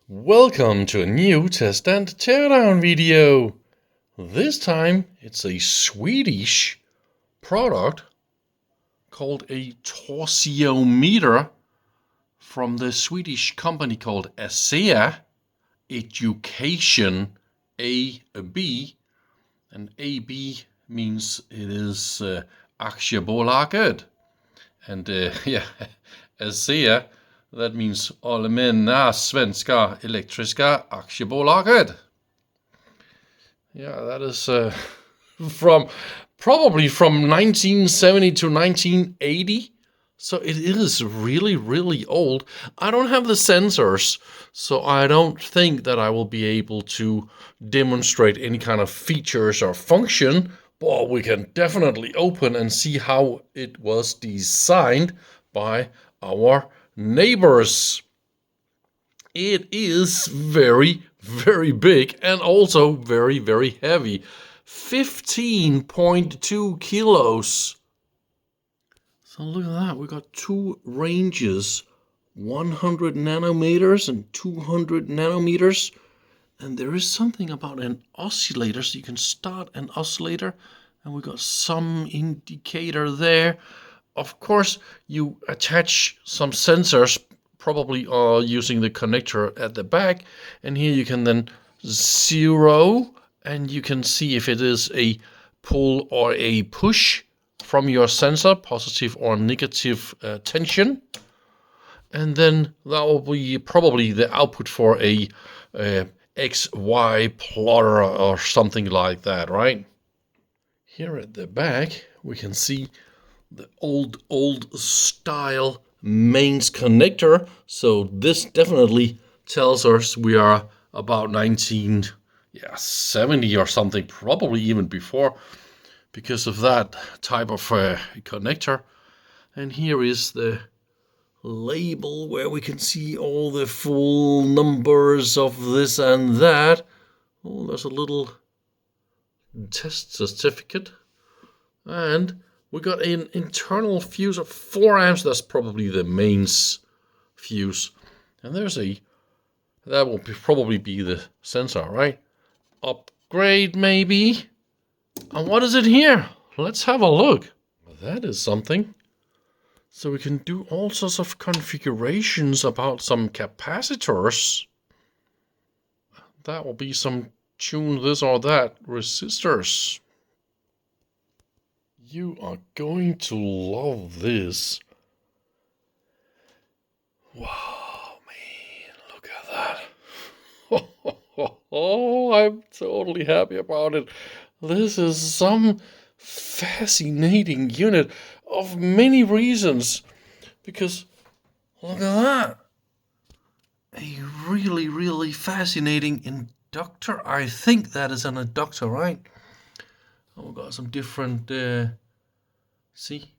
Welcome to a new test and teardown video. This time it's a Swedish product called a Torsiometer from the Swedish company called ASEA, Education AB, and AB means it is Aktiebolaget, and ASEA, that means Allmänna Svenska Elektriska Aktiebolaget. Yeah, that is probably from 1970 to 1980. So it is really old. I don't have the sensors, so I don't think that I will be able to demonstrate any kind of features or function, but we can definitely open and see how it was designed by our neighbors. It is very big and also very heavy. 15.2 kilos. So look at that, we got two ranges, 100 nanometers and 200 nanometers. And there is something about an oscillator, so you can start an oscillator, and we got some indicator there. Of course, you attach some sensors, probably using the connector at the back, and here you can then zero, and you can see if it is a pull or a push from your sensor, positive or negative tension. And then that will be probably the output for a XY plotter or something like that, right? Here at the back, we can see the old style mains connector. So this definitely tells us we are about 1970 or something, probably even before, because of that type of connector. And here is the label where we can see all the full numbers of this and that. Oh, there's a little test certificate. And we got an internal fuse of 4 amps. That's probably the mains fuse. And there's that will probably be the sensor, right? Upgrade maybe. And what is it here? Let's have a look. That is something. So we can do all sorts of configurations about some capacitors. That will be some tune this or that resistors. You are going to love this. Wow, man, look at that. Oh, I'm totally happy about it. This is some fascinating unit of many reasons. Because look at that. A really fascinating inductor. I think that is an inductor, right? Oh, we got some different, see?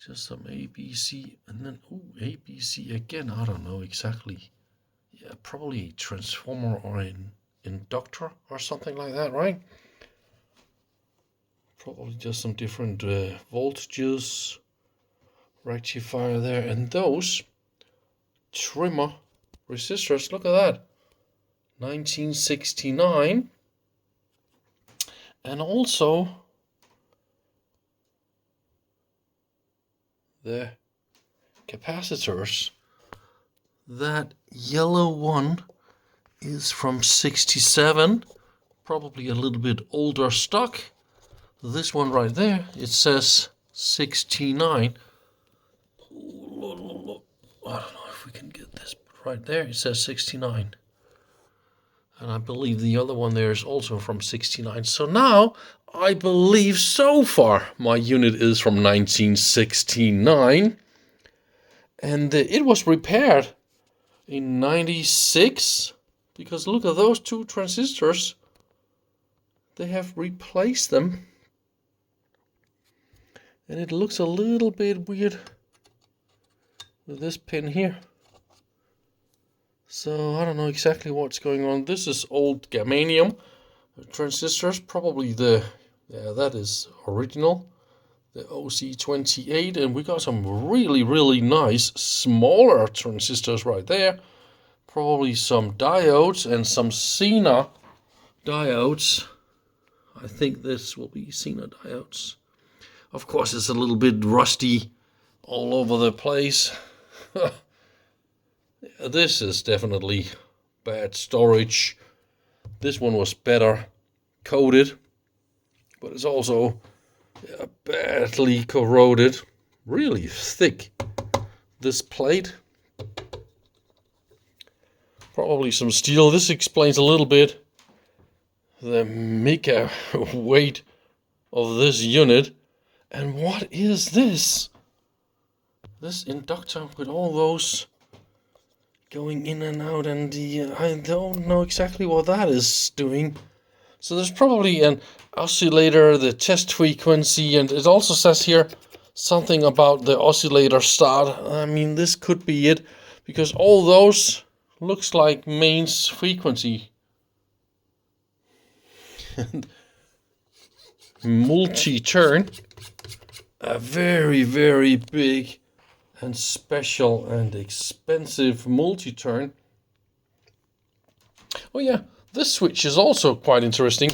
Just some ABC, and then, ABC again. I don't know exactly. Yeah, probably a transformer or an inductor or something like that, right? Probably just some different voltages. Rectifier there, and those trimmer resistors, look at that, 1969. And also the capacitors. That yellow one is from 67, probably a little bit older stock. This one right there, it says 69. I don't know if we can get this, but right there it says 69. And I believe the other one there is also from 69. So now I believe so far my unit is from 1969. And it was repaired in 96. Because look at those two transistors. They have replaced them. And it looks a little bit weird with this pin here. So I don't know exactly what's going on. This is old Germanium transistors, probably that is original, the OC28, and we got some really nice smaller transistors right there. Probably some diodes and some Zener diodes. I think this will be Zener diodes. Of course, it's a little bit rusty all over the place. This is definitely bad storage. This one was better coated, but it's also badly corroded. Really thick, this plate. Probably some steel. This explains a little bit the mega weight of this unit. And what is this? This inductor with all those going in and out, and I don't know exactly what that is doing. So there's probably an oscillator, the test frequency, and it also says here something about the oscillator start. I mean, this could be it, because all those looks like mains frequency. Multi-turn, a very, very big and special and expensive multi-turn. Oh yeah, this switch is also quite interesting.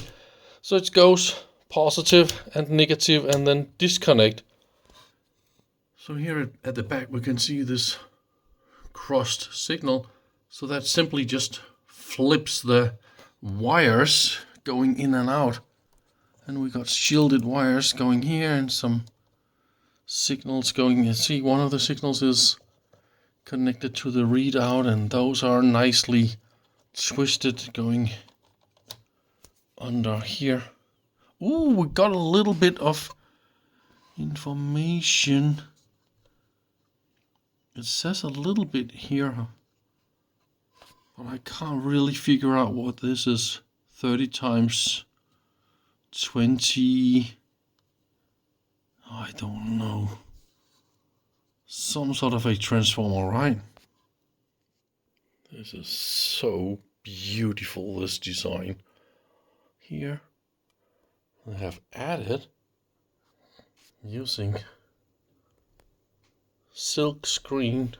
So it goes positive and negative and then disconnect. So here at the back we can see this crossed signal. So that simply just flips the wires going in and out. And we got shielded wires going here and some signals going. You see, one of the signals is connected to the readout, and those are nicely twisted going under here. Ooh, we got a little bit of information. It says a little bit here, but I can't really figure out what this is. 30 times 20. I don't know. Some sort of a transformer, right? This is so beautiful, this design. Here they have added, using silk screen,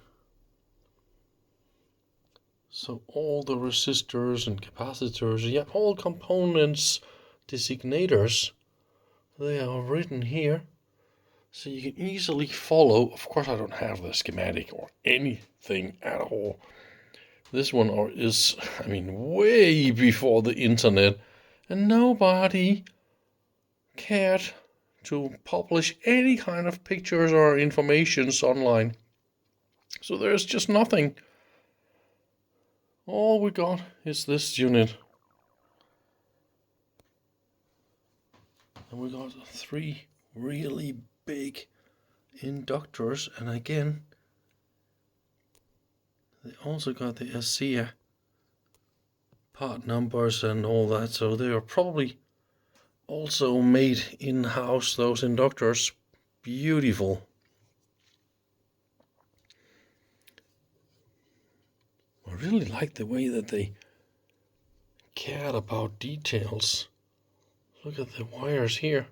so all the resistors and capacitors, yeah, all components, designators, they are written here. So you can easily follow. Of course, I don't have the schematic or anything at all. This one is, I mean, way before the internet, and nobody cared to publish any kind of pictures or informations online. So there's just nothing. All we got is this unit. And we got 3 really big inductors, and again they also got the ASEA part numbers and all that, so they are probably also made in-house, those inductors. Beautiful. I really like the way that they cared about details. Look at the wires here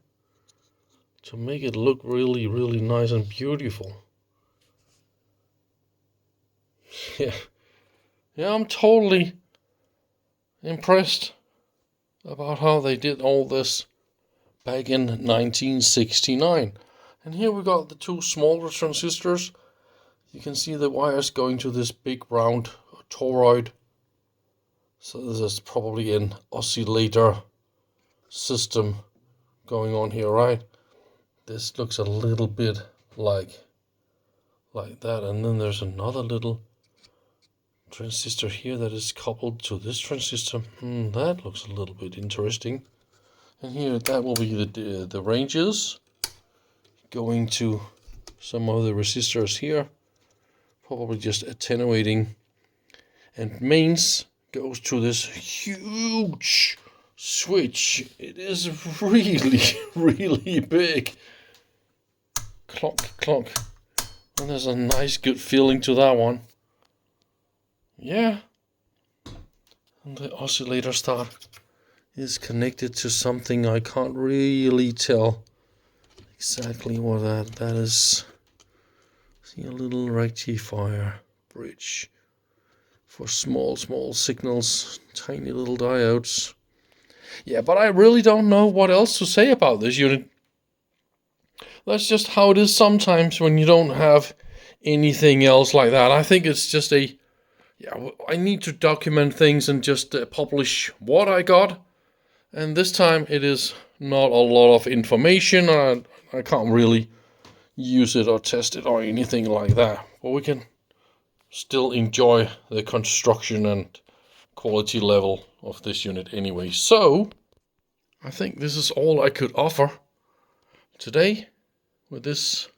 to make it look really, really nice and beautiful. Yeah, I'm totally impressed about how they did all this back in 1969. And here we got the 2 smaller transistors. You can see the wires going to this big round toroid. So this is probably an oscillator system going on here, right? This looks a little bit like that, and then there's another little transistor here that is coupled to this transistor. That looks a little bit interesting. And here, that will be the ranges going to some of the resistors here, probably just attenuating. And mains goes to this huge switch. It is really, really big. Clunk, clunk. And there's a nice, good feeling to that one. Yeah. And the oscillator start is connected to something I can't really tell exactly what that is. See, a little rectifier bridge for small signals, tiny little diodes. Yeah, but I really don't know what else to say about this unit. That's just how it is sometimes when you don't have anything else like that. I think it's just I need to document things and just publish what I got. And this time it is not a lot of information. I can't really use it or test it or anything like that. But we can still enjoy the construction and quality level of this unit anyway. So I think this is all I could offer today with this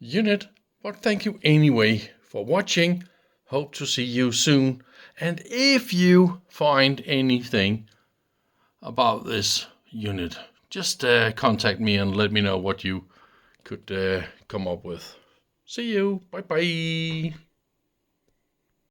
unit. But thank you anyway for watching. Hope to see you soon. And if you find anything about this unit, just contact me and let me know what you could come up with. See you. Bye bye.